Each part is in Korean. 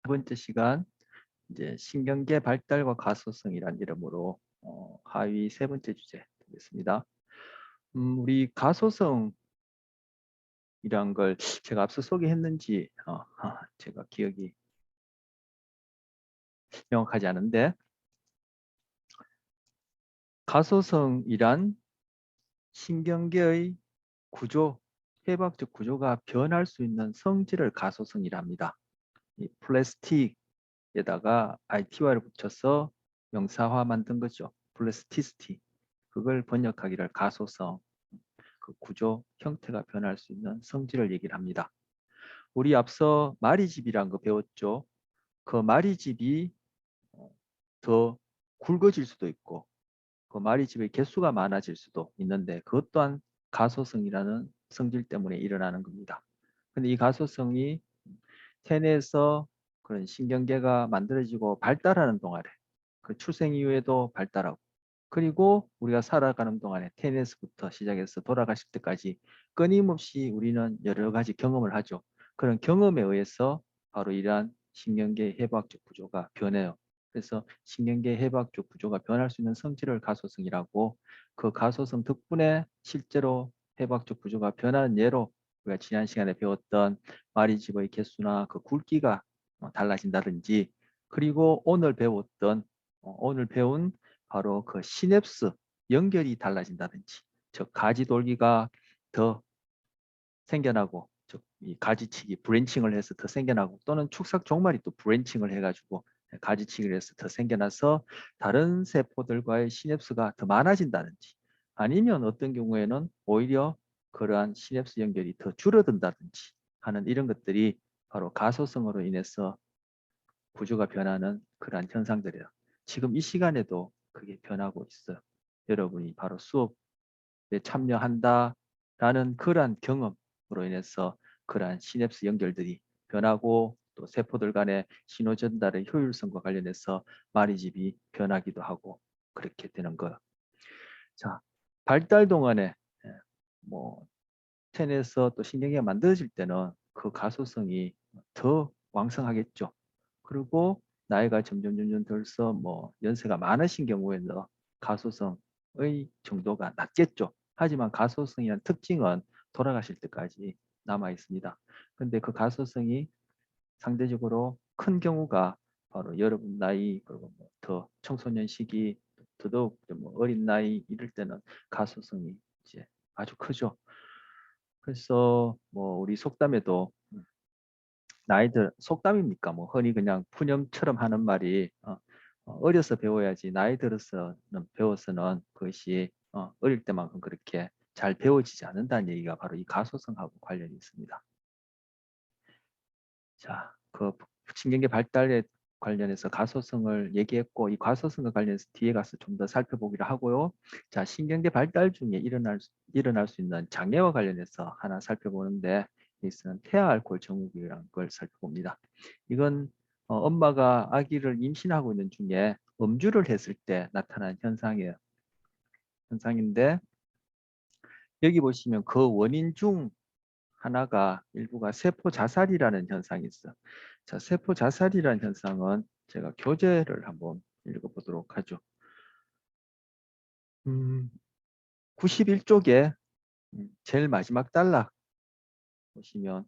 번째 시간 이제 신경계 발달과 가소성이란 이름으로 하위 세 번째 주제 되겠습니다. 우리 가소성이란 걸 제가 앞서 소개했는지 제가 기억이 명확하지 않은데, 가소성이란 신경계의 구조, 해부학적 구조가 변할 수 있는 성질을 가소성이랍니다. 이 플라스틱에다가 ITY를 붙여서 명사화 만든 거죠. 플라스티시티. 그걸 번역하기를 가소성, 그 구조 형태가 변할 수 있는 성질을 얘기를 합니다. 우리 앞서 마리집이란 거 배웠죠. 그 마리집이 더 굵어질 수도 있고 그 마리집의 개수가 많아질 수도 있는데, 그것 또한 가소성이라는 성질 때문에 일어나는 겁니다. 근데 이 가소성이 체내에서 그런 신경계가 만들어지고 발달하는 동안에, 그 출생 이후에도 발달하고, 그리고 우리가 살아가는 동안에 태어나서부터 시작해서 돌아가실 때까지 끊임없이 우리는 여러 가지 경험을 하죠. 그런 경험에 의해서 바로 이러한 신경계 해부학적 구조가 변해요. 그래서 신경계 해부학적 구조가 변할 수 있는 성질을 가소성이라고, 그 가소성 덕분에 실제로 해부학적 구조가 변하는 예로 우리가 지난 시간에 배웠던 마리집의 개수나 그 굵기가 달라진다든지, 그리고 오늘 배운 바로 그 시냅스 연결이 달라진다든지, 즉 가지돌기가 더 생겨나고, 즉 이 가지치기 브랜칭을 해서 더 생겨나고, 또는 축삭 종말이 또 브랜칭을 해가지고 가지치기를 해서 더 생겨나서 다른 세포들과의 시냅스가 더 많아진다든지, 아니면 어떤 경우에는 오히려 그러한 시냅스 연결이 더 줄어든다든지 하는 이런 것들이 바로 가소성으로 인해서 구조가 변하는 그러한 현상들이에요. 지금 이 시간에도 그게 변하고 있어요. 여러분이 바로 수업에 참여한다라는 그러한 경험으로 인해서 그러한 시냅스 연결들이 변하고, 또 세포들 간의 신호 전달의 효율성과 관련해서 마리집이 변하기도 하고 그렇게 되는 거예요. 자, 발달 동안에 뭐 체내에서 또 신경계가 만들어질 때는 그 가소성이 더 왕성하겠죠. 그리고 나이가 점점 들어서 뭐 연세가 많으신 경우에는 가소성의 정도가 낮겠죠. 하지만 가소성이란 특징은 돌아가실 때까지 남아 있습니다. 근데 그 가소성이 상대적으로 큰 경우가 바로 여러분 나이, 그리고 뭐더 청소년 시기, 더더욱 뭐 어린 나이 이럴 때는 가소성이 이제 아주 크죠. 그래서 뭐 우리 속담에도 나이들, 속담입니까? 뭐 흔히 그냥 푸념처럼 하는 말이 어려서 배워야지 나이 들어서는 배워서는 그것이 어릴 때만큼 그렇게 잘 배워지지 않는다는 얘기가 바로 이 가소성하고 관련이 있습니다. 자, 그 신경계 발달에 관련해서 가소성을 얘기했고, 이 가소성과 관련해서 뒤에 가서 좀 더 살펴보기로 하고요. 자, 신경계 발달 중에 일어날 수 있는 장애와 관련해서 하나 살펴보는데, 여기서는 태아 알코올 증후군이라는 걸 살펴봅니다. 이건 엄마가 아기를 임신하고 있는 중에 음주를 했을 때 나타난 현상이에요. 현상인데, 여기 보시면 그 원인 중 하나가 일부가 세포 자살이라는 현상이 있어. 자, 세포 자살이라는 현상은 제가 교재를 한번 읽어보도록 하죠. 91쪽에 제일 마지막 단락 보시면,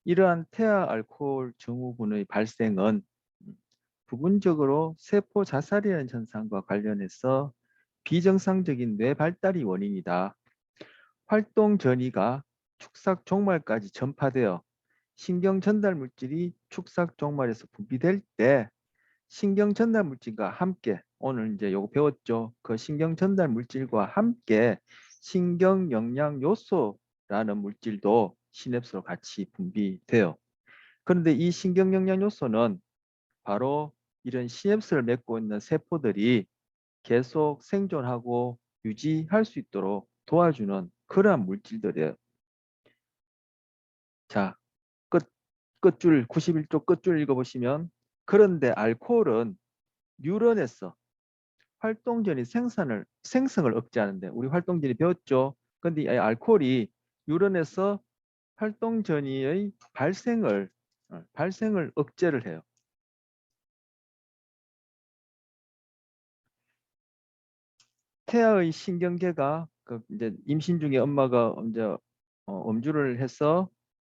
이러한 태아 알코올 증후군의 발생은 부분적으로 세포 자살이라는 현상과 관련해서 비정상적인 뇌 발달이 원인이다. 활동 전이가 축삭 종말까지 전파되어 신경 전달 물질이 축삭 종말에서 분비될 때 신경 전달 물질과 함께, 오늘 이제 요거 배웠죠. 그 신경 전달 물질과 함께 신경 영양 요소라는 물질도 시냅스로 같이 분비돼요. 그런데 이 신경 영양 요소는 바로 이런 시냅스를 맺고 있는 세포들이 계속 생존하고 유지할 수 있도록 도와주는 그러한 물질들이에요. 자, 끝줄 91쪽 끝줄 읽어보시면, 그런데 알코올은 뉴런에서 활동전이 생성을 억제하는데, 우리 활동전이 배웠죠. 근데 이 알코올이 뉴런에서 활동전이의 발생을 발생을 억제를 해요. 태아의 신경계가 이제 임신 중에 엄마가 이제 음주를 해서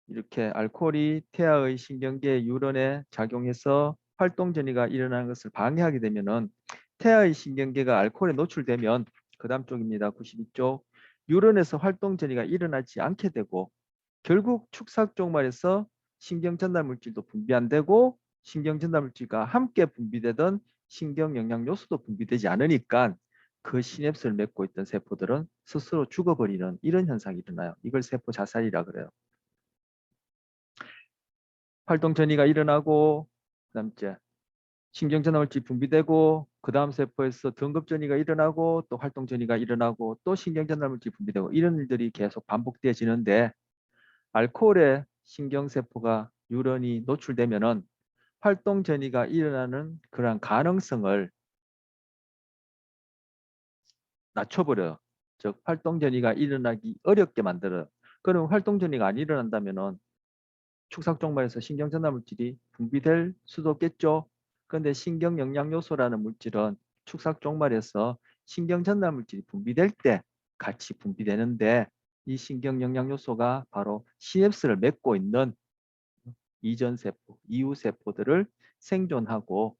이렇게 알코올이 태아의 신경계 유런에 작용해서 활동 전이가 일어나는 것을 방해하게 되면은 태아의 신경계가 알코올에 노출되면 그다음 쪽입니다. 92쪽. 유런에서 활동 전이가 일어나지 않게 되고 결국 축삭 종말에서 신경 전달 물질도 분비 안 되고 신경 전달 물질과 함께 분비되던 신경 영양 요소도 분비되지 않으니까 그 시냅스를 맺고 있던 세포들은 스스로 죽어버리는 이런 현상이 일어나요. 이걸 세포 자살이라 그래요. 활동 전이가 일어나고 그다음 이제 신경 전달 물질이 분비되고 그 다음 세포에서 등급 전이가 일어나고 또 활동 전이가 일어나고 또 신경 전달 물질이 분비되고 이런 일들이 계속 반복되어지는데 알코올에 신경세포가 유런이 노출되면은 활동 전이가 일어나는 그러한 가능성을 낮춰버려요. 즉 활동 전이가 일어나기 어렵게 만들어요. 그럼 활동 전이가 안 일어난다면은 축삭 종말에서 신경 전달 물질이 분비될 수도 없겠죠. 그런데 신경 영양 요소라는 물질은 축삭 종말에서 신경 전달 물질이 분비될 때 같이 분비되는데 이 신경 영양 요소가 바로 시냅스를 맺고 있는 이전 세포, 이후 세포들을 생존하고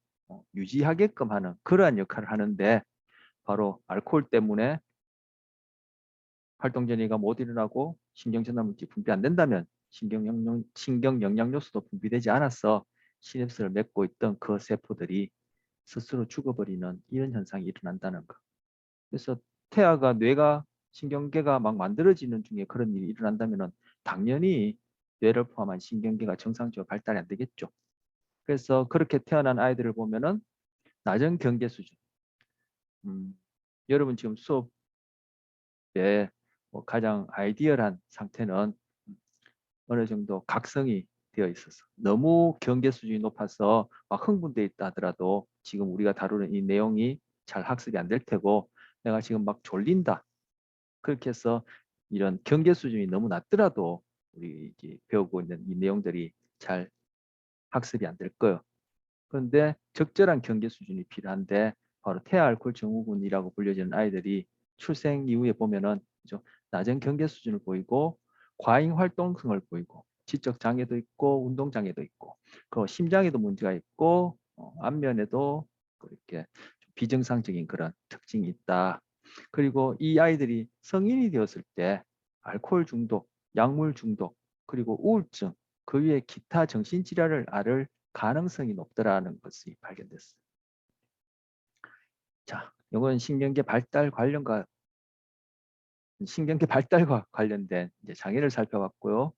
유지하게끔 하는 그러한 역할을 하는데 바로 알코올 때문에 활동 전이가 못 일어나고 신경 전달 물질이 분비 안 된다면 신경 영양 요소도 분비되지 않아서 시냅스를 맺고 있던 그 세포들이 스스로 죽어버리는 이런 현상이 일어난다는 거. 그래서 태아가 뇌가 신경계가 막 만들어지는 중에 그런 일이 일어난다면 당연히 뇌를 포함한 신경계가 정상적으로 발달이 안 되겠죠. 그래서 그렇게 태어난 아이들을 보면은 낮은 경계 수준. 여러분 지금 수업에 뭐 가장 아이디얼한 상태는 어느 정도 각성이 되어 있어서 너무 경계 수준이 높아서 막 흥분돼 있다 하더라도 지금 우리가 다루는 이 내용이 잘 학습이 안 될 테고 내가 지금 막 졸린다. 그렇게 해서 이런 경계 수준이 너무 낮더라도 우리 이제 배우고 있는 이 내용들이 잘 학습이 안 될 거예요. 그런데 적절한 경계 수준이 필요한데 바로 태아알코올 증후군이라고 불려지는 아이들이 출생 이후에 보면은 좀 낮은 경계 수준을 보이고 과잉 활동성을 보이고 지적 장애도 있고 운동 장애도 있고 그 심장에도 문제가 있고 안면에도 이렇게 비정상적인 그런 특징이 있다. 그리고 이 아이들이 성인이 되었을 때 알코올 중독, 약물 중독, 그리고 우울증, 그 위에 기타 정신질환을 앓을 가능성이 높더라는 것이 발견됐어요. 자, 이건 신경계 발달과 관련된 이제 장애를 살펴봤고요.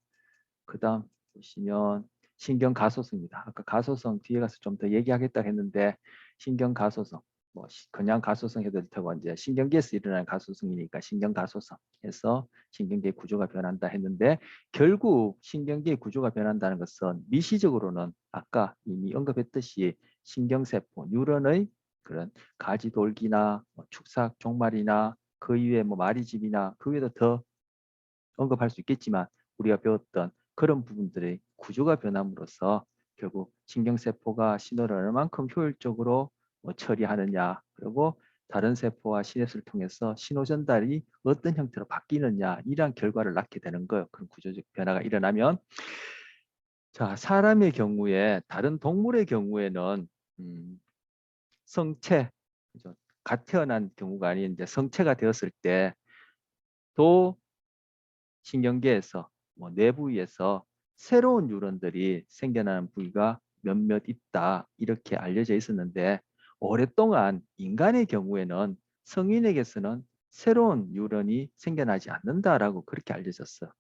그다음 보시면 신경 가소성입니다. 아까 가소성 뒤에 가서 좀 더 얘기하겠다 했는데 신경 가소성 뭐 그냥 가소성 해도 될 테고 이제 신경계에서 일어나는 가소성이니까 신경 가소성 해서 신경계 구조가 변한다 했는데 결국 신경계 구조가 변한다는 것은 미시적으로는 아까 이미 언급했듯이 신경세포 뉴런의 그런 가지돌기나 뭐 축삭 종말이나 그 이외에 뭐 마리집이나 그 외에도 더 언급할 수 있겠지만 우리가 배웠던 그런 부분들의 구조가 변함으로써 결국 신경세포가 신호를 얼만큼 효율적으로 처리하느냐 그리고 다른 세포와 시냅스를 통해서 신호 전달이 어떤 형태로 바뀌느냐 이러한 결과를 낳게 되는 거예요. 그런 구조적 변화가 일어나면 자 사람의 경우에 다른 동물의 경우에는 성체 그죠? 갓 태어난 경우가 아닌 이제 성체가 되었을 때도 신경계에서 뭐 내부위에서 새로운 뉴런들이 생겨나는 부위가 몇몇 있다 이렇게 알려져 있었는데 오랫동안 인간의 경우에는 성인에게서는 새로운 뉴런이 생겨나지 않는다라고 그렇게 알려졌어요.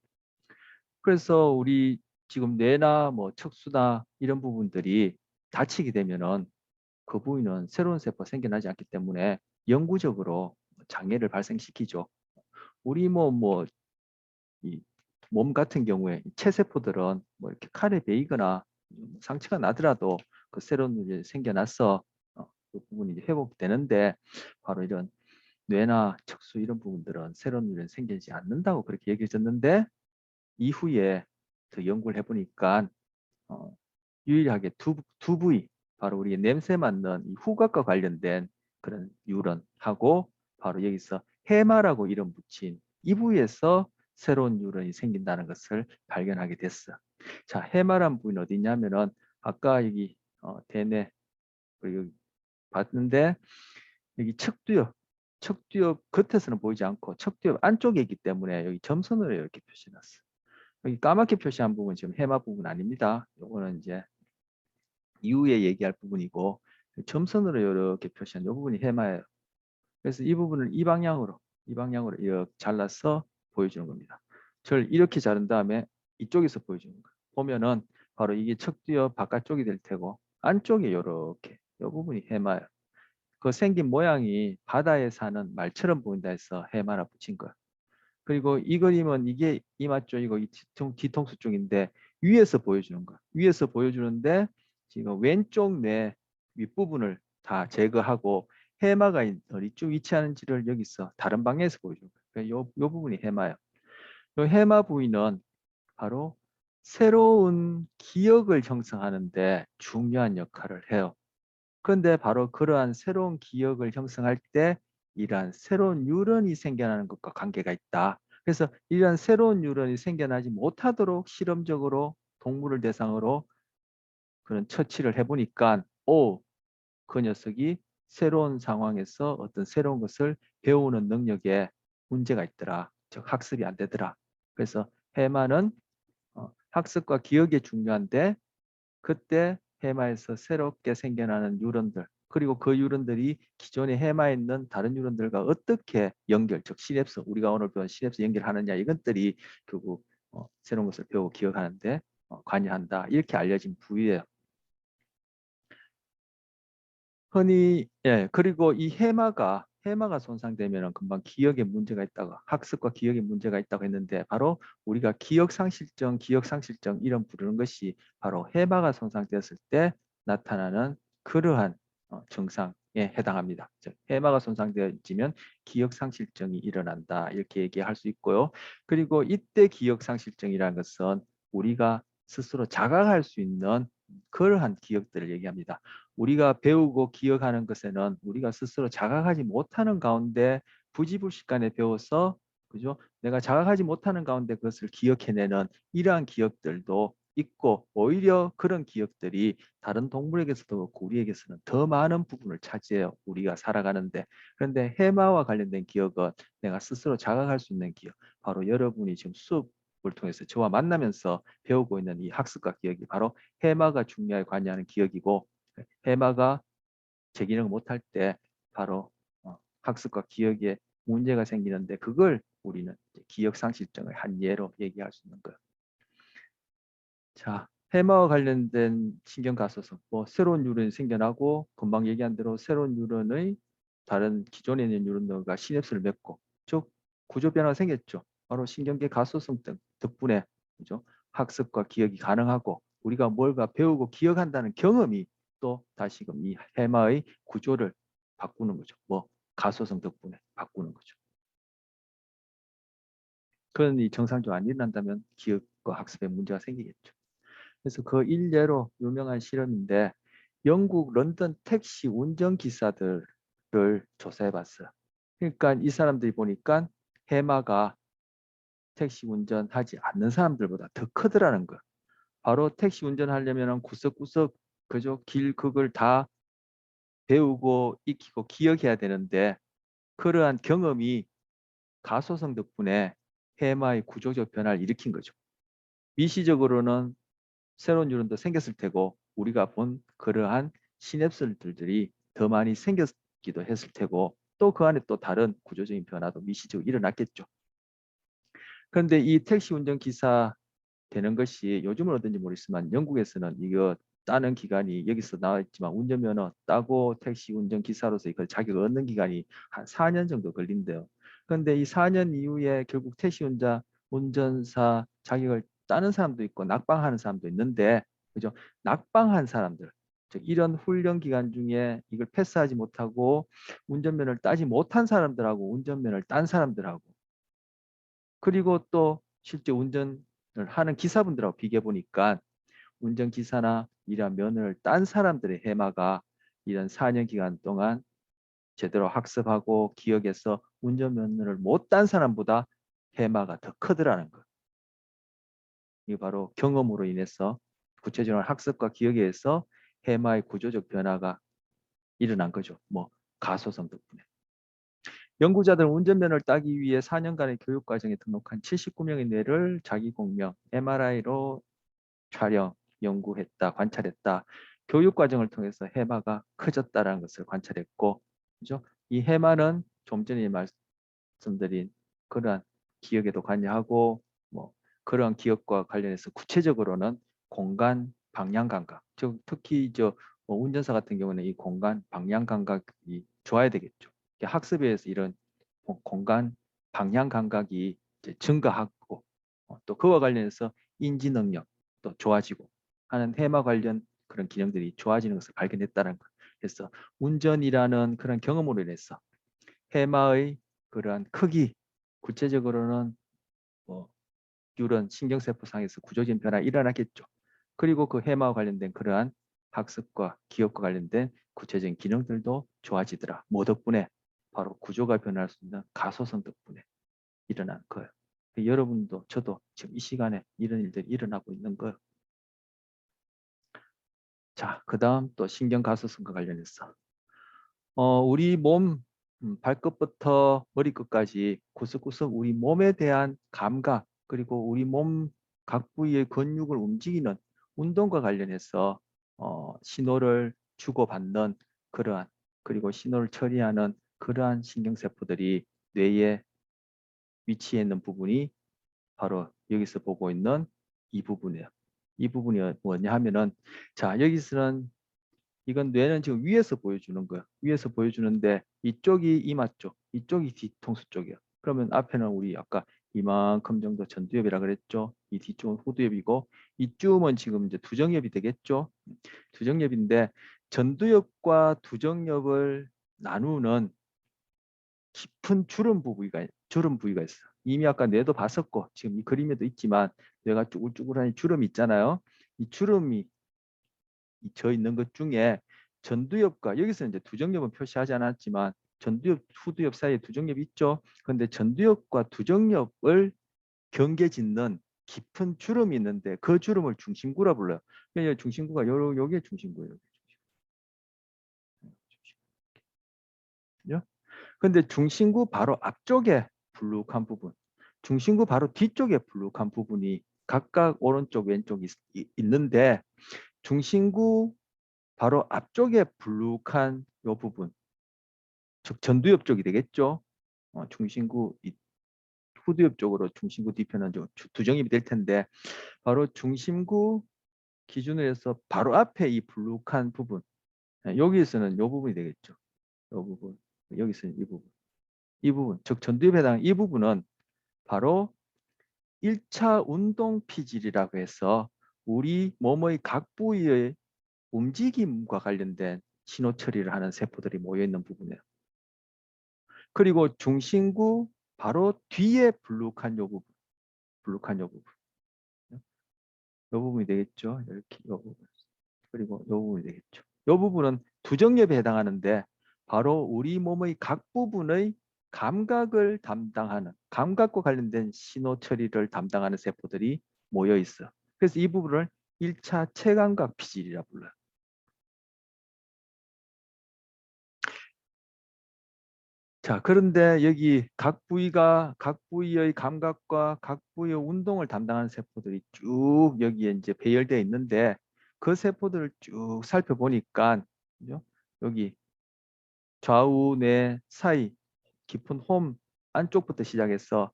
그래서 우리 지금 뇌나 뭐 척수나 이런 부분들이 다치게 되면은 그 부위는 새로운 세포가 생겨나지 않기 때문에 영구적으로 장애를 발생시키죠. 우리 이 몸 같은 경우에 체세포들은 뭐 이렇게 칼에 베이거나 상처가 나더라도 그 새로운 일이 생겨나서 그 부분이 회복되는데 바로 이런 뇌나 척수 이런 부분들은 새로운 일은 생기지 않는다고 그렇게 얘기해줬는데 이후에 더 연구를 해보니까 유일하게 두 부위, 바로 우리 냄새 맡는 이 후각과 관련된 그런 뉴런하고 바로 여기서 해마라고 이름 붙인 이 부위에서 새로운 뉴런이 생긴다는 것을 발견하게 됐어. 자, 해마란 부위는 어디 있냐면은 아까 여기 대뇌 여기 봤는데 여기 척두엽 겉에서는 보이지 않고 척두엽 안쪽에 있기 때문에 여기 점선으로 이렇게 표시해놨어. 여기 까맣게 표시한 부분 지금 해마 부분 아닙니다. 요거는 이제 이후에 얘기할 부분이고 점선으로 이렇게 표시한 이 부분이 해마예요. 그래서 이 부분을 이 방향으로 이렇게 잘라서 보여주는 겁니다. 절 이렇게 자른 다음에 이쪽에서 보여주는 거예요. 보면은 바로 이게 척두엽 바깥쪽이 될 테고 안쪽에 이렇게 이 부분이 해마예요. 그 생긴 모양이 바다에 사는 말처럼 보인다 해서 해마라 붙인 거예요. 그리고 이 그림은 이게 이마 쪽이고 이 뒤통수 쪽인데 위에서 보여주는 거야. 위에서 보여주는데 지금 왼쪽 뇌 윗부분을 다 제거하고 해마가 어디쯤 위치하는지를 여기서 다른 방향에서 보여주는 거야. 그러니까 요 부분이 해마예요. 요 해마 부위는 바로 새로운 기억을 형성하는데 중요한 역할을 해요. 그런데 바로 그러한 새로운 기억을 형성할 때 이러한 새로운 뉴런이 생겨나는 것과 관계가 있다. 그래서 이러한 새로운 뉴런이 생겨나지 못하도록 실험적으로 동물을 대상으로 그런 처치를 해보니까 그 녀석이 새로운 상황에서 어떤 새로운 것을 배우는 능력에 문제가 있더라. 즉 학습이 안 되더라. 그래서 해마는 학습과 기억이 중요한데 그때 해마에서 새롭게 생겨나는 뉴런들 그리고 그 뉴런들이 기존의 해마에 있는 다른 뉴런들과 어떻게 즉 시냅스 우리가 오늘 배운 시냅스 연결하느냐 이것들이 결국 새로운 것을 배우고 기억하는데 관여한다 이렇게 알려진 부위예요. 흔히 그리고 이 해마가 손상되면 금방 기억에 문제가 있다고 학습과 기억에 문제가 있다고 했는데 바로 우리가 기억상실증 이런 부르는 것이 바로 해마가 손상되었을 때 나타나는 그러한 증상에 해당합니다. 즉 해마가 손상되어지면 기억상실증이 일어난다 이렇게 얘기할 수 있고요. 그리고 이때 기억상실증이라는 것은 우리가 스스로 자각할 수 있는 그러한 기억들을 얘기합니다. 우리가 배우고 기억하는 것에는 우리가 스스로 자각하지 못하는 가운데 부지불식간에 배워서 그죠? 내가 자각하지 못하는 가운데 그것을 기억해내는 이러한 기억들도 있고 오히려 그런 기억들이 다른 동물에게서도 그렇고 우리에게서는 더 많은 부분을 차지해요. 우리가 살아가는데. 그런데 해마와 관련된 기억은 내가 스스로 자각할 수 있는 기억. 바로 여러분이 지금 수업을 통해서 저와 만나면서 배우고 있는 이 학습과 기억이 바로 해마가 중요하게 관여하는 기억이고 해마가 제 기능을 못할 때 바로 학습과 기억에 문제가 생기는데 그걸 우리는 기억상실증의 한 예로 얘기할 수 있는 거예요. 자, 해마와 관련된 신경가소성, 새로운 뉴런이 생겨나고 금방 얘기한 대로 새로운 뉴런의 다른 기존에 있는 뉴런과 시냅스를 맺고 즉 구조 변화가 생겼죠. 바로 신경계 가소성 등 덕분에 그죠? 학습과 기억이 가능하고 우리가 뭘가 배우고 기억한다는 경험이 또 다시금 이 해마의 구조를 바꾸는 거죠. 가소성 덕분에 바꾸는 거죠. 그런 이 정상적으로 안 일어난다면 기억과 학습에 문제가 생기겠죠. 그래서 그 일례로 유명한 실험인데 영국 런던 택시 운전기사들을 조사해 봤어요. 그러니까 이 사람들이 보니까 해마가 택시 운전하지 않는 사람들보다 더 크더라는 거예요. 바로 택시 운전하려면 구석구석 그저 길 그걸 다 배우고 익히고 기억해야 되는데 그러한 경험이 가소성 덕분에 해마의 구조적 변화를 일으킨 거죠. 미시적으로는 새로운 뉴런도 생겼을 테고 우리가 본 그러한 시냅스들이 더 많이 생겼기도 했을 테고 또 그 안에 또 다른 구조적인 변화도 미시적으로 일어났겠죠. 그런데 이 택시 운전기사 되는 것이 요즘은 어떤지 모르겠지만 영국에서는 이거 따는 기간이 여기서 나와 있지만 운전면허 따고 택시 운전기사로서 이걸 자격을 얻는 기간이 한 4년 정도 걸린대요. 그런데 이 4년 이후에 결국 택시 운전사 자격을 따는 사람도 있고 낙방하는 사람도 있는데 그죠? 낙방한 사람들 즉 이런 훈련 기간 중에 이걸 패스하지 못하고 운전면허를 따지 못한 사람들하고 운전면허를 딴 사람들하고 그리고 또 실제 운전을 하는 기사분들하고 비교해 보니까 운전기사나 이런 면을 딴 사람들의 해마가 이런 4년 기간 동안 제대로 학습하고 기억해서 운전면허를 못 딴 사람보다 해마가 더 크더라는 거. 이게 바로 경험으로 인해서 구체적으로 학습과 기억에 의해서 해마의 구조적 변화가 일어난 거죠. 뭐 가소성 덕분에. 연구자들은 운전면허를 따기 위해 4년간의 교육과정에 등록한 79명의 뇌를 자기공명 MRI로 촬영, 연구했다, 관찰했다. 교육과정을 통해서 해마가 커졌다는 것을 관찰했고, 그죠? 이 해마는 좀 전에 말씀드린 그러한 기억에도 관여하고, 뭐 그러한 기억과 관련해서 구체적으로는 공간 방향 감각, 즉 특히 뭐 운전사 같은 경우는 이 공간 방향 감각이 좋아야 되겠죠. 학습에 의해서 이런 공간 방향 감각이 이제 증가하고 또 그와 관련해서 인지 능력 또 좋아지고 하는 해마 관련 그런 기능들이 좋아지는 것을 발견했다는 것. 그래서 운전이라는 그런 경험으로 인해서 해마의 그러한 크기, 구체적으로는 뭐 뉴런 신경세포상에서 구조적인 변화가 일어나겠죠. 그리고 그 해마와 관련된 그러한 학습과 기억과 관련된 구체적인 기능들도 좋아지더라. 뭐 덕분에? 바로 구조가 변할 수 있는 가소성 덕분에 일어난 거예요. 여러분도 저도 지금 이 시간에 이런 일들이 일어나고 있는 거예요. 자, 그 다음 또 신경가소성과 관련해서 우리 몸 발끝부터 머리끝까지 구석구석 우리 몸에 대한 감각 그리고 우리 몸 각 부위의 근육을 움직이는 운동과 관련해서 신호를 주고받는 그러한 그리고 신호를 처리하는 그러한 신경세포들이 뇌에 위치해 있는 부분이 바로 여기서 보고 있는 이 부분이에요. 이 부분이 뭐냐 하면은 자 여기서는 이건 뇌는 지금 위에서 보여주는 거야. 위에서 보여주는데 이쪽이 이마 쪽, 이쪽이 뒤통수 쪽이야. 그러면 앞에는 우리 아까 이만큼 정도 전두엽이라 그랬죠. 이 뒤쪽은 후두엽이고 이쯤은 지금 이제 두정엽이 되겠죠. 두정엽인데 전두엽과 두정엽을 나누는 깊은 주름 부위가 있어. 이미 아까 뇌도 봤었고 지금 이 그림에도 있지만 뇌가 쭈글쭈글한 주름이 있잖아요. 이 주름이 져 있는 것 중에 전두엽과 여기서 이제 두정엽은 표시하지 않았지만 전두엽, 후두엽 사이에 두정엽이 있죠. 그런데 전두엽과 두정엽을 경계짓는 깊은 주름이 있는데 그 주름을 중심구라 불러요. 그러니까 중심구가 요게 중심구예요. 근데 중심구 바로 앞쪽에 불룩한 부분, 중심구 바로 뒤쪽에 불룩한 부분이 각각 오른쪽 왼쪽 있는데 중심구 바로 앞쪽에 불룩한 이 부분, 즉 전두엽 쪽이 되겠죠. 중심구 후두엽 쪽으로 중심구 뒤편은 두정입이 될 텐데 바로 중심구 기준으로 해서 바로 앞에 이 불룩한 부분, 여기에서는 이 부분이 되겠죠. 이 부분, 여기서는 이 부분, 즉 전두엽에 해당하는 이 부분은 바로 1차 운동 피질이라고 해서 우리 몸의 각 부위의 움직임과 관련된 신호 처리를 하는 세포들이 모여 있는 부분이에요. 그리고 중심구 바로 뒤에 불룩한 요 부분. 요 부분이 되겠죠. 이렇게 요 부분. 그리고 요 부분이 되겠죠. 요 부분은 두정엽에 해당하는데 바로 우리 몸의 각 부분의 감각을 담당하는 감각과 관련된 신호 처리를 담당하는 세포들이 모여 있어. 그래서 이 부분을 1차 체감각 피질이라 불러요. 자, 그런데 여기 각 부위의 감각과 각 부위의 운동을 담당하는 세포들이 쭉 여기에 이제 배열되어 있는데 그 세포들을 쭉 살펴보니까 그죠? 여기 좌우 뇌 사이 깊은 홈 안쪽부터 시작해서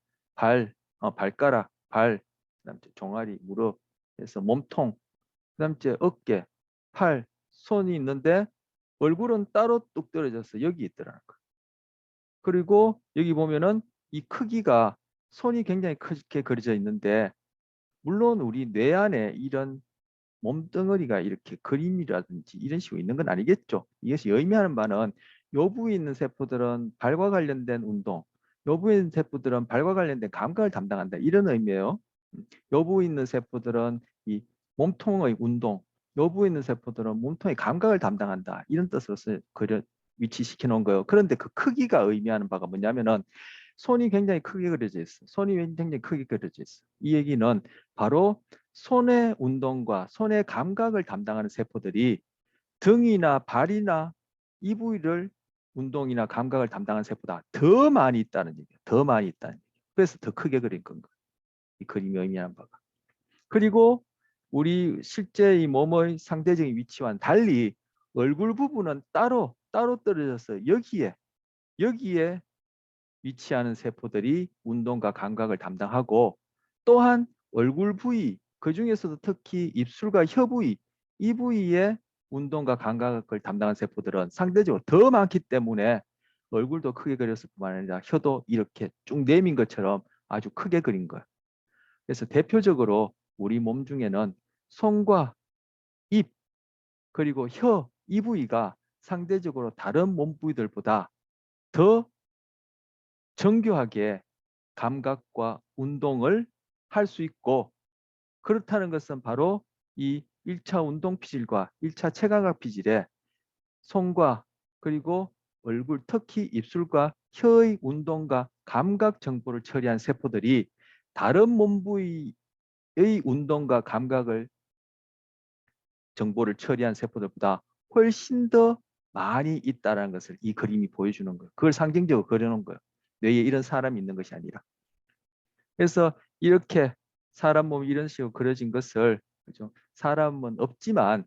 발가락, 그다음에 종아리, 무릎, 해서 몸통, 그다음에 어깨, 팔, 손이 있는데 얼굴은 따로 뚝 떨어져서 여기 있더라는 거예요. 그리고 여기 보면은 이 크기가 손이 굉장히 크게 그려져 있는데 물론 우리 뇌 안에 이런 몸덩어리가 이렇게 그림이라든지 이런 식으로 있는 건 아니겠죠. 이것이 의미하는 바는 요 부위에 있는 세포들은 발과 관련된 운동, 요 부위에 있는 세포들은 발과 관련된 감각을 담당한다. 이런 의미예요. 요 부위에 있는 세포들은 이 몸통의 운동, 여부에 있는 세포들은 몸통의 감각을 담당한다. 이런 뜻으로 위치시켜 놓은 거예요. 그런데 그 크기가 의미하는 바가 뭐냐면은 손이 굉장히 크게 그려져 있어. 손이 굉장히 크게 그려져 있어. 이 얘기는 바로 손의 운동과 손의 감각을 담당하는 세포들이 등이나 발이나 이 부위를 운동이나 감각을 담당하는 세포보다 더 많이 있다는 얘기예요. 더 많이 있다는 얘기예요. 그래서 더 크게 그린 건가. 이 그림이 의미하는 바가. 그리고 우리 실제 이 몸의 상대적인 위치와는 달리 얼굴 부분은 따로 떨어져서 여기에 위치하는 세포들이 운동과 감각을 담당하고 또한 얼굴 부위, 그 중에서도 특히 입술과 혀 부위, 이 부위에 운동과 감각을 담당하는 세포들은 상대적으로 더 많기 때문에 얼굴도 크게 그렸을 뿐만 아니라 혀도 이렇게 쭉 내민 것처럼 아주 크게 그린 거예요. 그래서 대표적으로 우리 몸 중에는 손과 입 그리고 혀, 이 부위가 상대적으로 다른 몸 부위들보다 더 정교하게 감각과 운동을 할 수 있고, 그렇다는 것은 바로 이 1차 운동 피질과 1차 체감각 피질에 손과 그리고 얼굴, 특히 입술과 혀의 운동과 감각 정보를 처리한 세포들이 다른 몸 부위의 운동과 감각을 정보를 처리한 세포들보다 훨씬 더 많이 있다는 것을 이 그림이 보여주는 거예요. 그걸 상징적으로 그려놓은 거예요. 뇌에 이런 사람이 있는 것이 아니라. 그래서 이렇게 사람 몸이 이런 식으로 그려진 것을, 그죠? 사람은 없지만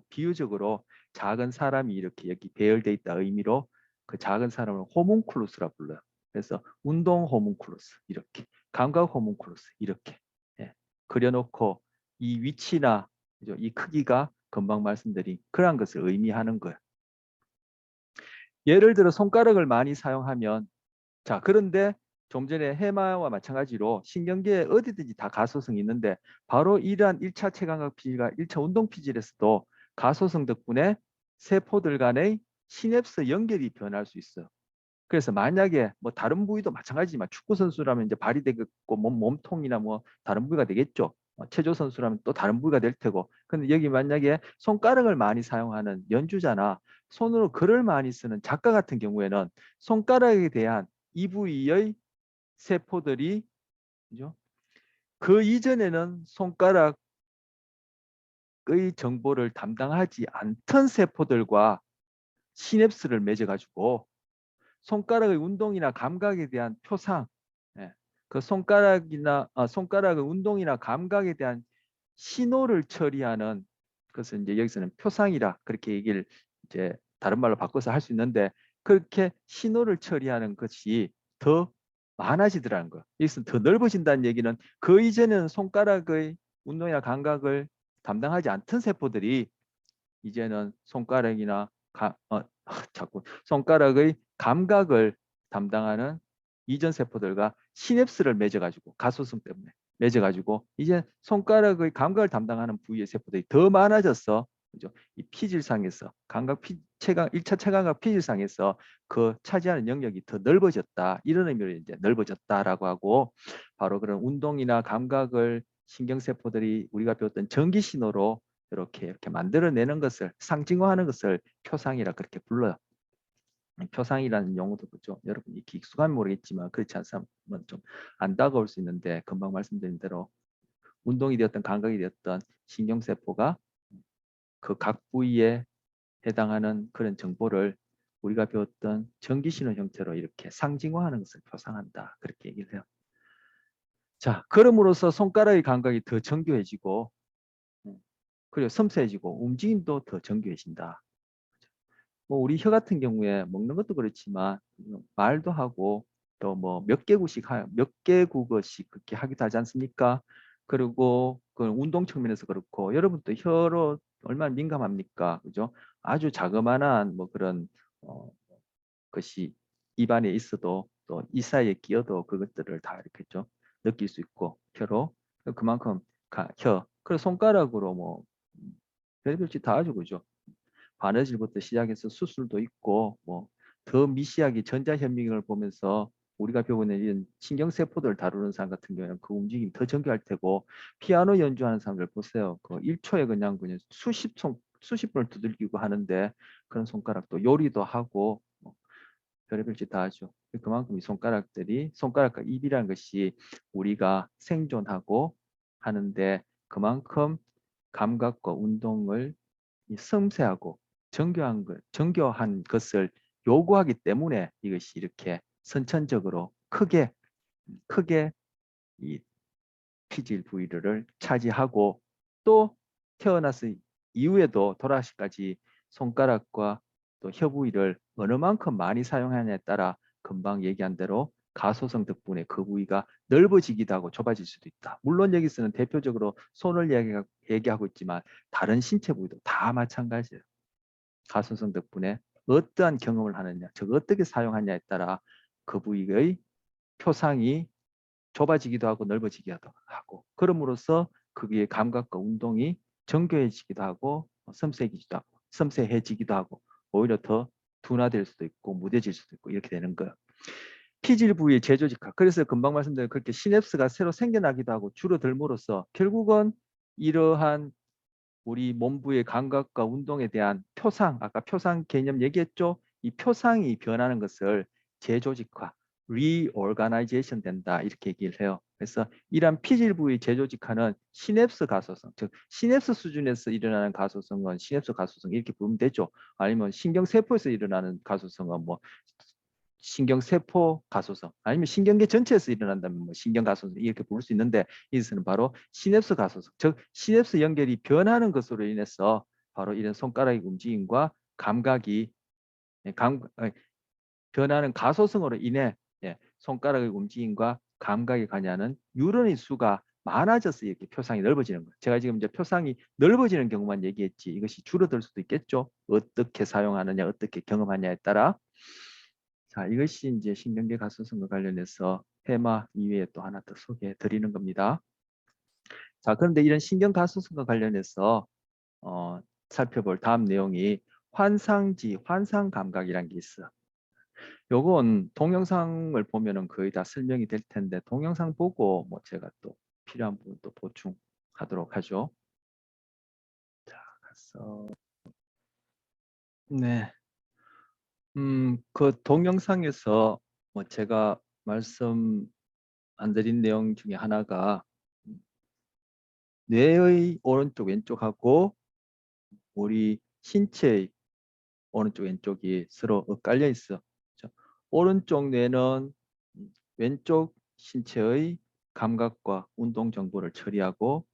비유적으로 작은 사람이 이렇게 여기 배열돼 있다 의미로 그 작은 사람을 호문클루스라 불러요. 그래서 운동 호문클루스 이렇게, 감각 호문클루스 이렇게, 예, 그려놓고 이 위치나, 그죠? 이 크기가 금방 말씀드린 그러한 것을 의미하는 거예요. 예를 들어 손가락을 많이 사용하면, 자, 그런데 좀 전에 해마와 마찬가지로 신경계에 어디든지 다 가소성이 있는데 바로 이러한 1차 체감각 피질과 1차 운동 피질에서도 가소성 덕분에 세포들 간의 시냅스 연결이 변할 수 있어요. 그래서 만약에 뭐 다른 부위도 마찬가지지만 축구 선수라면 이제 발이 되겠고 몸통이나 뭐 다른 부위가 되겠죠. 체조 선수라면 또 다른 부위가 될 테고. 근데 여기 만약에 손가락을 많이 사용하는 연주자나 손으로 글을 많이 쓰는 작가 같은 경우에는 손가락에 대한 이 부위의 세포들이, 그죠? 그 이전에는 손가락의 정보를 담당하지 않던 세포들과 시냅스를 맺어가지고 손가락의 운동이나 감각에 대한 표상, 예, 그 손가락의 운동이나 감각에 대한 신호를 처리하는 것은 이제 여기서는 표상이라 그렇게 얘기를 이제 다른 말로 바꿔서 할 수 있는데, 그렇게 신호를 처리하는 것이 더 많아지더라는 거예요. 여기서 더 넓어진다는 얘기는 그 이전에는 손가락의 운동이나 감각을 담당하지 않던 세포들이 이제는 손가락이나 자꾸 손가락의 감각을 담당하는 이전 세포들과 시냅스를 맺어가지고 가소성 때문에 맺어가지고 이제 손가락의 감각을 담당하는 부위의 세포들이 더 많아졌어. 그죠? 이 피질상에서 감각 체감 1차 체감각 피질상에서 그 차지하는 영역이 더 넓어졌다. 이런 의미로 이제 넓어졌다라고 하고, 바로 그런 운동이나 감각을 신경세포들이 우리가 배웠던 전기 신호로 이렇게 만들어내는 것을, 상징화하는 것을 표상이라 그렇게 불러요. 표상이라는 용어도 그죠. 여러분 익히 익숙하면 모르겠지만 그렇지 않으면 좀 안 다가올 수 있는데, 금방 말씀드린 대로 운동이 되었던 감각이 되었던 신경세포가 그 각 부위에 해당하는 그런 정보를 우리가 배웠던 전기신호 형태로 이렇게 상징화하는 것을 표상한다. 그렇게 얘기를 해요. 자, 그럼으로써 손가락의 감각이 더 정교해지고, 그리고 섬세해지고 움직임도 더 정교해진다. 뭐 우리 혀 같은 경우에 먹는 것도 그렇지만 말도 하고 또 뭐 몇 개국어씩 그렇게 하기도 하지 않습니까? 그리고 그 운동 측면에서 그렇고, 여러분도 혀로 얼마나 민감합니까? 그죠? 아주 자그마한 뭐 그런 것이 입안에 있어도 또 이 사이에 끼어도 그것들을 다 이렇게 좀 느낄 수 있고, 혀로 그만큼 그리고 손가락으로 뭐 별별 짓다 하죠, 그죠? 바느질부터 시작해서 수술도 있고 뭐 더 미시하게 전자현미경을 보면서 우리가 배우는 이런 신경세포들을 다루는 사람 같은 경우에는 그 움직임이 더 정교할 테고, 피아노 연주하는 사람들 보세요. 그 1초에 그냥 수십 번을 두들기고 하는데, 그런 손가락도 요리도 하고 별의별 짓 다 하죠. 그만큼 이 손가락과 입이라는 것이 우리가 생존하고 하는데 그만큼 감각과 운동을 이 섬세하고 정교한 것을 요구하기 때문에 이것이 이렇게 선천적으로 크게 이 피질 부위를 차지하고, 또 태어나서 이후에도 돌아가시까지 손가락과 또 혀 부위를 어느 만큼 많이 사용하냐에 따라 금방 얘기한 대로 가소성 덕분에 그 부위가 넓어지기도 하고 좁아질 수도 있다. 물론 여기서는 대표적으로 손을 얘기하고 있지만 다른 신체 부위도 다 마찬가지예요. 가소성 덕분에 어떠한 경험을 하느냐, 즉 어떻게 사용하냐에 따라 그 부위의 표상이 좁아지기도 하고 넓어지기도 하고, 그럼으로써 그게 감각과 운동이 정교해지기도 하고 섬세해지기도 하고 오히려 더 둔화될 수도 있고 무뎌질 수도 있고 이렇게 되는 거예요. 피질 부위의 재조직화. 그래서 금방 말씀드린 그렇게 시냅스가 새로 생겨나기도 하고 줄어들므로써 결국은 이러한 우리 몸부의 감각과 운동에 대한 표상, 아까 표상 개념 얘기했죠? 이 표상이 변하는 것을 재조직화, reorganization 된다 이렇게 얘기를 해요. 그래서 이러한 피질 부위 재조직화는 시냅스 가소성, 즉 시냅스 수준에서 일어나는 가소성은 시냅스 가소성 이렇게 부르면 되죠. 아니면 신경세포에서 일어나는 가소성은 뭐 신경세포 가소성, 아니면 신경계 전체에서 일어난다면 뭐 신경가소성 이렇게 부를 수 있는데, 이것은 바로 시냅스 가소성, 즉 시냅스 연결이 변하는 것으로 인해서 바로 이런 손가락의 움직임과 감각이 변하는 가소성으로 인해 손가락의 움직임과 감각에 관여하는 뉴런의 수가 많아져서 이렇게 표상이 넓어지는 거예요. 제가 지금 이제 표상이 넓어지는 경우만 얘기했지 이것이 줄어들 수도 있겠죠. 어떻게 사용하느냐, 어떻게 경험하냐에 따라. 자, 이것이 이제 신경계 가소성과 관련해서 테마 이외에 또 하나 더 소개해 드리는 겁니다. 자, 그런데 이런 신경 가소성과 관련해서 살펴볼 다음 내용이 환상지, 환상 감각이란 게 있어. 요건 동영상을 보면은 거의 다 설명이 될 텐데 동영상 보고 뭐 제가 또 필요한 부분 또 보충하도록 하죠. 자, 가서 네, 그 동영상에서 뭐 제가 말씀 안 드린 내용 중에 하나가 뇌의 오른쪽 왼쪽하고 우리 신체의 오른쪽 왼쪽이 서로 엇갈려 있어. 오른쪽 뇌는 왼쪽 신체의 감각과 운동 정보를 처리하고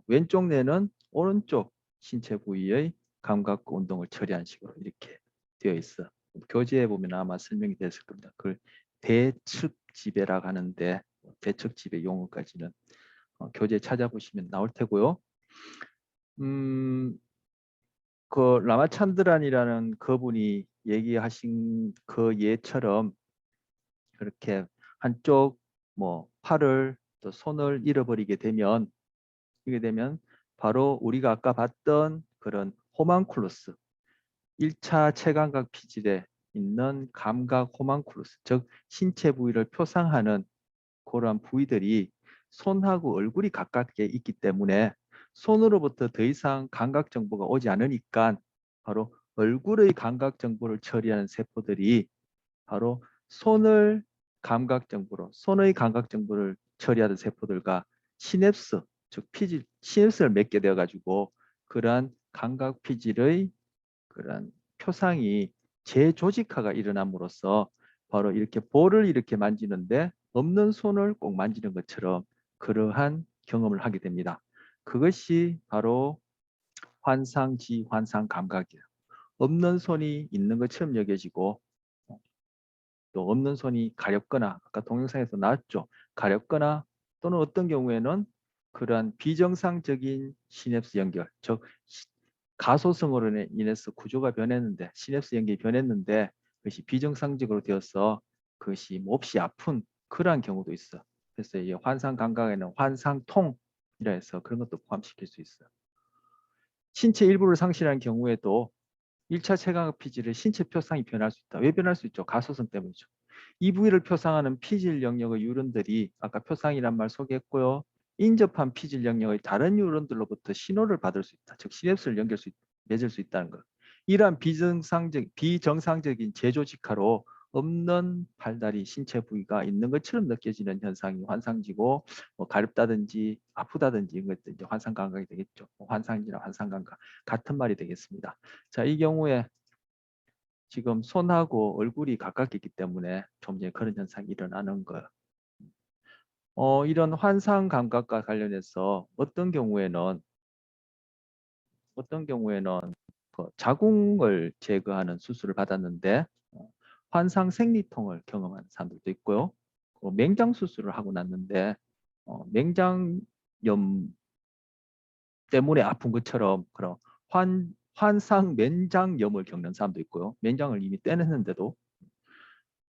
왼쪽 뇌는 오른쪽 신체 부위의 감각과 운동을 처리하는 식으로 이렇게 되어 있어. 교재에 보면 아마 설명이 됐을 겁니다. 그걸 대측지배라고 하는데 대측지배 용어까지는 교재 찾아보시면 나올 테고요. 그 라마찬드란이라는 그분이 얘기하신 그 예처럼 그렇게 한쪽 뭐 팔을 또 손을 잃어버리게 되면 이게 되면 바로 우리가 아까 봤던 그런 호망쿨루스 1차 체감각 피질에 있는 감각 호망쿨루스, 즉 신체 부위를 표상하는 그러한 부위들이 손하고 얼굴이 가깝게 있기 때문에 손으로부터 더 이상 감각 정보가 오지 않으니까 바로 얼굴의 감각 정보를 처리하는 세포들이 바로 손의 감각 정보를 처리하는 세포들과 시냅스, 즉 피질, 시냅스를 맺게 되어 가지고 그러한 감각 피질의 그러한 표상이 재조직화가 일어남으로써 바로 이렇게 볼을 이렇게 만지는데 없는 손을 꼭 만지는 것처럼 그러한 경험을 하게 됩니다. 그것이 바로 환상지, 환상 감각이에요. 없는 손이 있는 것처럼 여겨지고 또 없는 손이 가렵거나 아까 동영상에서 나왔죠. 가렵거나 또는 어떤 경우에는 그러한 비정상적인 시냅스 연결, 즉 가소성으로 인해서 구조가 변했는데 시냅스 연결이 변했는데 그것이 비정상적으로 되어서 그것이 몹시 아픈 그러한 경우도 있어. 그래서 이 환상 감각에는 환상통이라 해서 그런 것도 포함시킬 수 있어요. 신체 일부를 상실한 경우에도 1차 체감각 피질의 신체 표상이 변할 수 있다. 왜 변할 수 있죠? 가소성 때문이죠. 이 부위를 표상하는 피질 영역의 뉴런들이 아까 표상이란 말 소개했고요. 인접한 피질 영역의 다른 뉴런들로부터 신호를 받을 수 있다. 즉 시냅스를 맺을 수 있다는 것. 이러한 비정상적인 제조직화로 없는 팔다리 신체 부위가 있는 것처럼 느껴지는 현상이 환상지고 뭐 가렵다든지 아프다든지 이런 것들 이제 환상 감각이 되겠죠. 환상이나 환상 감각 같은 말이 되겠습니다. 자, 이 경우에 지금 손하고 얼굴이 가깝게 있기 때문에 좀 전에 그런 현상이 일어나는 거예요. 이런 환상 감각과 관련해서 어떤 경우에는 그 자궁을 제거하는 수술을 받았는데 환상 생리통을 경험하는 사람들도 있고요. 맹장 수술을 하고 났는데 맹장염 때문에 아픈 것처럼 그런 환상 맨장염을 겪는 사람도 있고요. 맨장을 이미 떼냈는데도.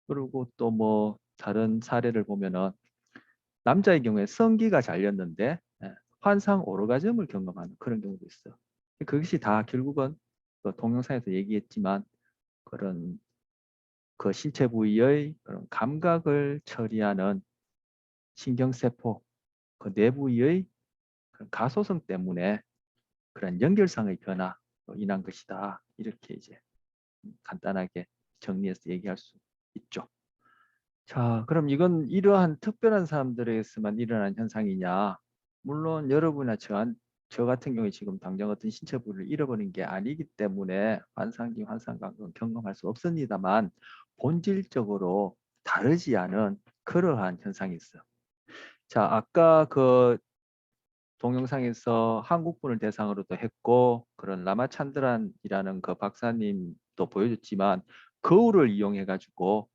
그리고 또 뭐 다른 사례를 보면은 남자의 경우에 성기가 잘렸는데 환상 오르가즘을 경험하는 그런 경우도 있어요. 그것이 다 결국은 그 동영상에서 얘기했지만 그런 그 신체 부위의 그런 감각을 처리하는 신경세포 그 내부의 그런 가소성 때문에 그런 연결상의 변화로 인한 것이다. 이렇게 이제 간단하게 정리해서 얘기할 수 있죠. 자, 그럼 이건 이러한 특별한 사람들에게서만 일어난 현상이냐? 물론 여러분이나 저 같은 경우에 지금 당장 어떤 신체 부위를 잃어버린 게 아니기 때문에 환상기, 환상감은 경험할 수 없습니다만 본질적으로 다르지 않은 그러한 현상이 있어요. 자, 아까 그 동영상에서 한국분을 대상으로도 했고 그런 라마찬드란이라는 그 박사님도 보여줬지만 거울을 이용해 가지고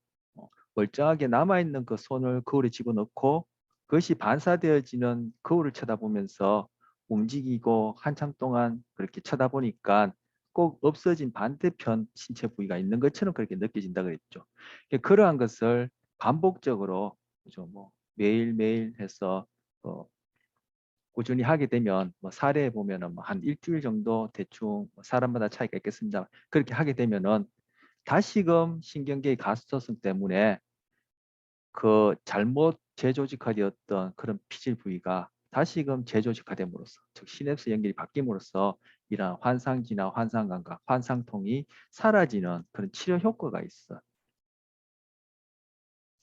멀쩡하게 남아있는 그 손을 거울에 집어넣고 그것이 반사되어지는 거울을 쳐다보면서 움직이고 한참 동안 그렇게 쳐다보니까 꼭 없어진 반대편 신체 부위가 있는 것처럼 그렇게 느껴진다 그랬죠. 그러한 것을 반복적으로 그죠? 뭐 매일매일 해서 꾸준히 하게 되면 뭐 사례에 보면은 뭐한 일주일 정도 대충 사람마다 차이가 있겠습니다. 그렇게 하게 되면은 다시금 신경계의 가소성 때문에 그 잘못 재조직화되었던 그런 피질 부위가 다시금 재조직화됨으로써 즉 시냅스 연결이 바뀜으로써 이러한 환상지나 환상감각, 환상통이 사라지는 그런 치료 효과가 있어.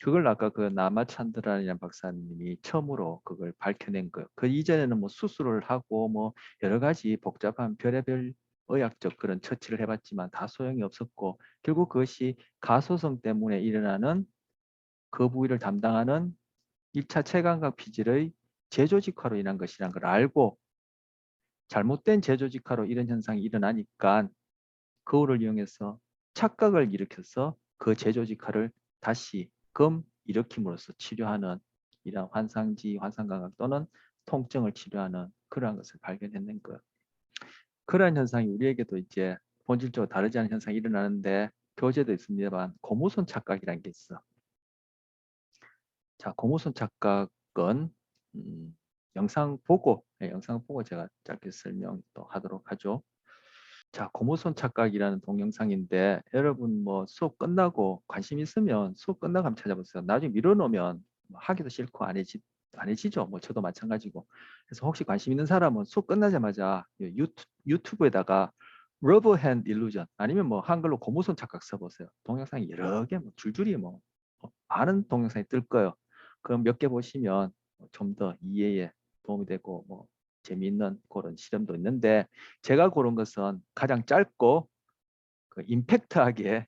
그걸 아까 그 나마찬드라는 박사님이 처음으로 그걸 밝혀낸 거예요. 그 이전에는 뭐 수술을 하고 뭐 여러 가지 복잡한 별의별 의학적 그런 처치를 해봤지만 다 소용이 없었고 결국 그것이 가소성 때문에 일어나는 그 부위를 담당하는 1차 체감각 피질의 재조직화로 인한 것이라는 걸 알고 잘못된 재조직화로 이런 현상이 일어나니까 거울을 이용해서 착각을 일으켜서 그 재조직화를 다시금 일으킴으로써 치료하는 이런 환상지, 환상감각 또는 통증을 치료하는 그러한 것을 발견해낸 것. 그러한 현상이 우리에게도 이제 본질적으로 다르지 않은 현상이 일어나는데 교재도 있습니다만 고무손 착각이라는 게 있어. 자, 고무손 착각은 영상 보고 제가 짧게 설명 또 하도록 하죠. 자, 고무손 착각이라는 동영상인데 여러분 뭐 수업 끝나고 관심 있으면 수업 끝나고 한번 찾아보세요. 나중에 미뤄놓으면 뭐 하기도 싫고 안 해지죠. 뭐 저도 마찬가지고. 그래서 혹시 관심 있는 사람은 수업 끝나자마자 유튜브에다가 러버 핸드 일루전 아니면 뭐 한글로 고무손 착각 써보세요. 동영상이 여러 개 뭐 줄줄이 뭐 많은 동영상이 뜰 거예요. 그럼 몇 개 보시면 좀 더 이해에 도움이 되고 뭐 재미있는 그런 실험도 있는데 제가 고른 것은 가장 짧고 그 임팩트하게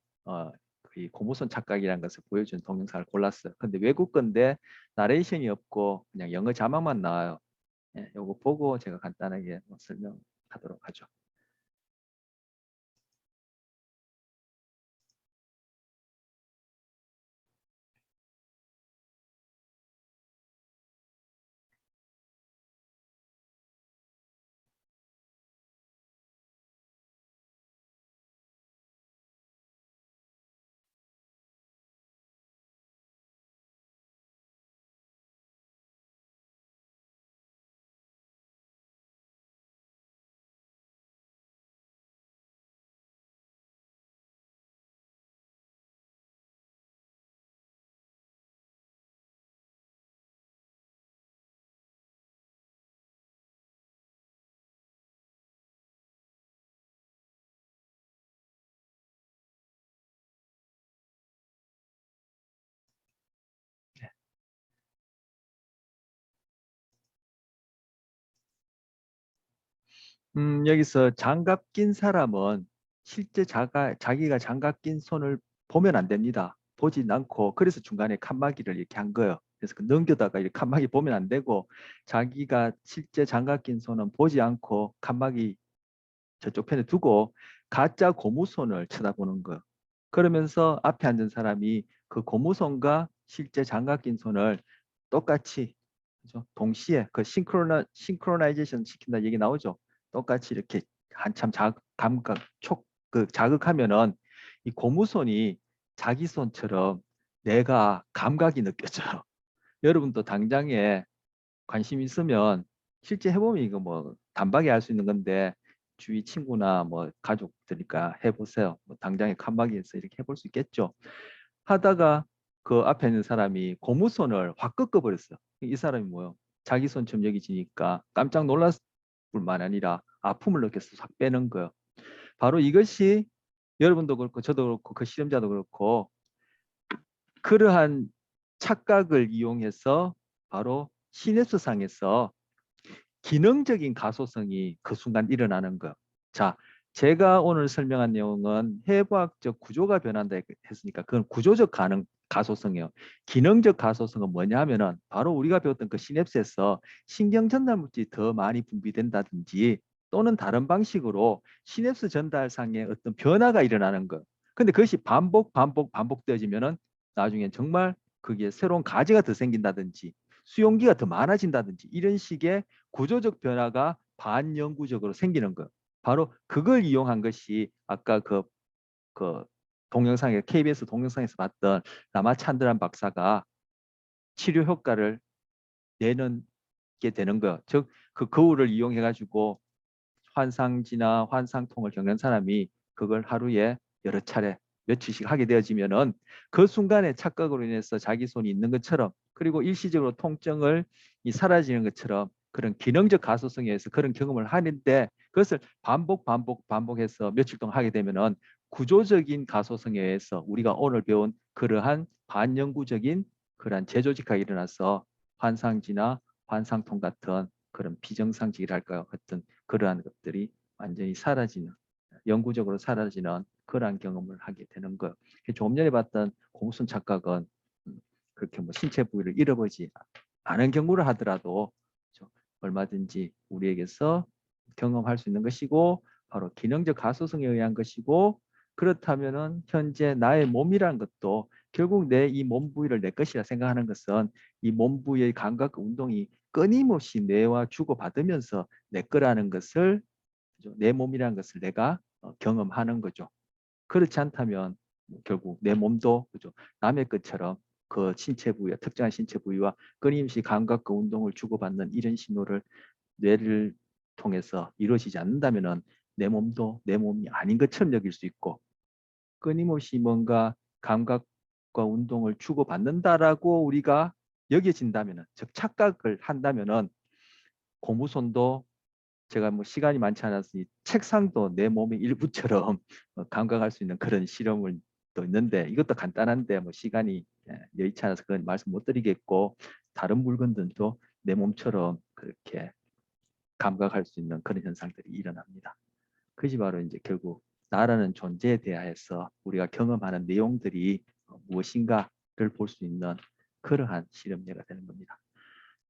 이 고무손 착각이라는 것을 보여준 동영상을 골랐어요. 근데 외국 건데 나레이션이 없고 그냥 영어 자막만 나와요. 예, 요거 보고 제가 간단하게 설명하도록 하죠. 여기서 장갑 낀 사람은 실제 자기가 장갑 낀 손을 보면 안 됩니다. 보진 않고 그래서 중간에 칸막이를 이렇게 한 거예요. 그래서 그 넘겨다가 이렇게 칸막이 보면 안 되고 자기가 실제 장갑 낀 손은 보지 않고 칸막이 저쪽 편에 두고 가짜 고무손을 쳐다보는 거예요. 그러면서 앞에 앉은 사람이 그 고무손과 실제 장갑 낀 손을 똑같이 그죠? 동시에 그 싱크로나이제이션 시킨다 얘기 나오죠. 똑같이 이렇게 한참 감각 그 자극하면은 이 고무손이 자기 손처럼 내가 감각이 느껴져요. 여러분도 당장에 관심 있으면 실제 해보면 이거 뭐 단박에 할 수 있는 건데 주위 친구나 뭐 가족들이니까 해보세요. 뭐 당장에 칸막이에서 이렇게 해볼 수 있겠죠. 하다가 그 앞에 있는 사람이 고무손을 확 꺾어버렸어요. 이 사람이 뭐요? 자기 손처럼 여기지니까 깜짝 놀랐을 뿐만 아니라 아픔을 느껴서 확 빼는 거예요. 바로 이것이 여러분도 그렇고 저도 그렇고 그 실험자도 그렇고 그러한 착각을 이용해서 바로 시냅스상에서 기능적인 가소성이 그 순간 일어나는 거. 자, 제가 오늘 설명한 내용은 해부학적 구조가 변한다 했으니까 그건 구조적 가소성이에요. 기능적 가소성은 뭐냐 하면은 바로 우리가 배웠던 그 시냅스에서 신경 전달 물질이 더 많이 분비된다든지 또는 다른 방식으로 시냅스 전달상의 어떤 변화가 일어나는 거. 근데 그것이 반복되어지면은 나중에 정말 그게 새로운 가지가 더 생긴다든지 수용기가 더 많아진다든지 이런 식의 구조적 변화가 반영구적으로 생기는 거. 바로 그걸 이용한 것이 아까 그 동영상에 KBS 동영상에서 봤던 라마찬드란 박사가 치료 효과를 내는 게 되는 거예요. 즉 그 거울을 이용해 가지고 환상지나 환상통을 겪는 사람이 그걸 하루에 여러 차례 며칠씩 하게 되어지면은 그 순간에 착각으로 인해서 자기 손이 있는 것처럼 그리고 일시적으로 통증을 사라지는 것처럼 그런 기능적 가소성에 의해서 그런 경험을 하는데 그것을 반복해서 며칠 동안 하게 되면은 구조적인 가소성에 의해서 우리가 오늘 배운 그러한 반영구적인 그러한 재조직화가 일어나서 환상지나 환상통 같은 그런 비정상직이랄까요? 어떤 그러한 것들이 완전히 사라지는 영구적으로 사라지는 그러한 경험을 하게 되는 거예요. 조금 전에 봤던 공순 착각은 그렇게 뭐 신체 부위를 잃어버리지 않은 경우를 하더라도 얼마든지 우리에게서 경험할 수 있는 것이고 바로 기능적 가소성에 의한 것이고 그렇다면은 현재 나의 몸이라는 것도 결국 내 이 몸 부위를 내 것이라 생각하는 것은 이 몸 부위의 감각과 운동이 끊임없이 뇌와 주고받으면서 내 거라는 것을 내 몸이라는 것을 내가 경험하는 거죠. 그렇지 않다면 결국 내 몸도 그죠 남의 것처럼 그 신체 부위와 특정한 신체 부위와 끊임없이 감각과 운동을 주고받는 이런 신호를 뇌를 통해서 이루어지지 않는다면은 내 몸도 내 몸이 아닌 것처럼 여길 수 있고 끊임없이 뭔가 감각과 운동을 주고받는다라고 우리가 여겨진다면은 즉 착각을 한다면은 고무손도 제가 뭐 시간이 많지 않았으니 책상도 내 몸의 일부처럼 감각할 수 있는 그런 실험을 또 있는데 이것도 간단한데 뭐 시간이 여의치 않아서 그건 말씀 못 드리겠고 다른 물건들도 내 몸처럼 그렇게 감각할 수 있는 그런 현상들이 일어납니다. 그것이 바로 이제 결국 나라는 존재에 대하여서 우리가 경험하는 내용들이 무엇인가를 볼 수 있는 그러한 실험례가 되는 겁니다.